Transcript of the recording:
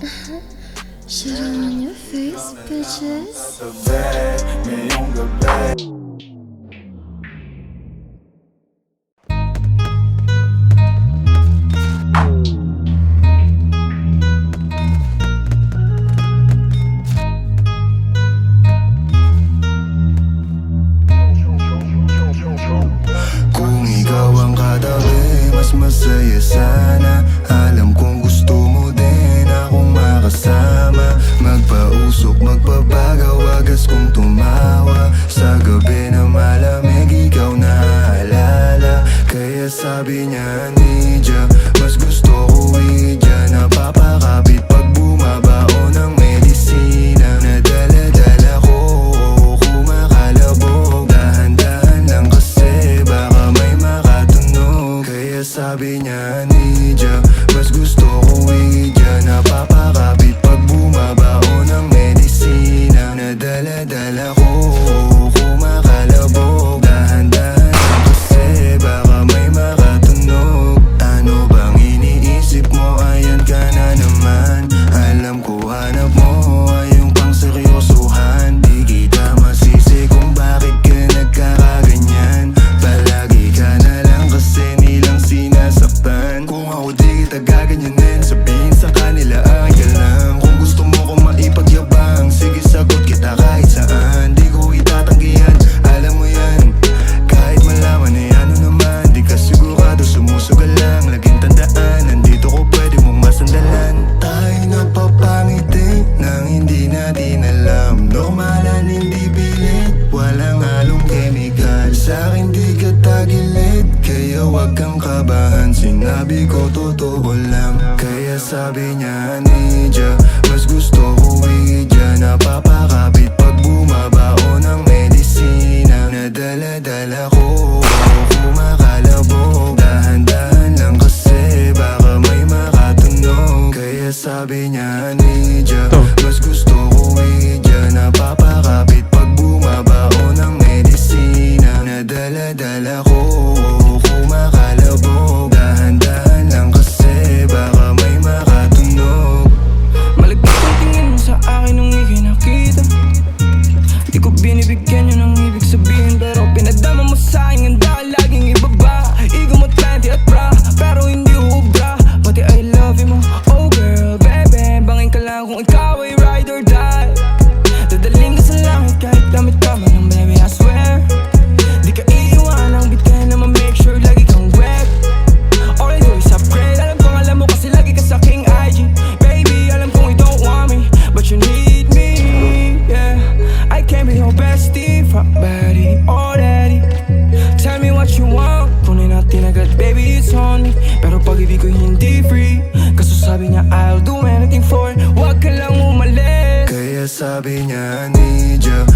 Shit all on your face, bitches. Kung ikaw ang katabi, mas masaya sana. Alam kong gusto mo din akong makasama. Magpausok, magpapagaw, wagas kong tumawa. Sa gabi na malamig, ikaw naaalala. Kaya sabi niya, Nidya, mas gusto ko idya. Napapakapit pag bumabao ng medisina. Nadala-dala ko, kumakalabog. Dahan-dahan lang kasi baka may makatunog. Kaya sabi niya, Nidya, mas gusto ko idya. Napapakapit pag bumabao ng medisina. Nadala-dala ko, kumakalabog. Dahan-dahan lang kasi baka may makatunog. Ano bang iniisip mo? Ayan ka na naman. Alam ko hanap mo ay yung pang seryosohan. Di kita masisi kung bakit ka nagkakaganyan. Palagi ka na lang kasi nilang sinasaktan. Kung ako di kita gaganyanin, sabihin sa kanila ay ka lang. Kung gusto mo kong maipagyabang, sige sagot kita kahit saan. Di ko itatanggihan, alam mo yan. Kahit malaman ay ano naman, di ka sigurado, sumusugal lang. Laging tandaan, nandito ko pwede mong masandalan. Tayo napapangiti nang hindi natin alam. Normalan, hindi pilit, walang halong chemical. Sa'kin di ka tagilid, kaya wag kang kabahan. Sinabi ko totoo lang. Kaya sabi niya, Nidya, mas gusto ko idya. Napapakapit pag bumabao ng medisina. Nadala-dala ko, kumakalabog. Dahan-dahan lang kasi baka may makatunog. Kaya sabi niya, Nidya, mas gusto ko idya. Napapakapit pag bumabao ng medisina. Nadala-dala ko, kumakalabog. Dahan-dahan lang kasi baka may makatunog. Malagkit ang tingin mo sa akin nung ika'y nakita. Di ko binibigyan yun ang ibig sabihin, pero pinadama mo sa'kin, handa ka laging ibaba. Ego mo 20 at bra, pero hindi ubra. Pati I love you mo, oh girl, baby. Bangin ka lang kung ikaw ay ride or die. Dadaling ka sa langit kahit damit ka man ng baby, I swear. Di ka iiwanang bitin na ma-make sure lagi kang wet. All I do is upgrade. Alam kong alam mo kasi lagi ka sa king IG. Baby, alam kong you don't want me, but you need me, yeah. I can't be your bestie, fuck buddy, or daddy. Tell me what you want, kunin natin agad, baby, it's on me. Pero pag-ibig ko hindi free, kaso sabi niya I'll do anything for it. Wag ka lang umalis. Kaya sabi niya, Nidya,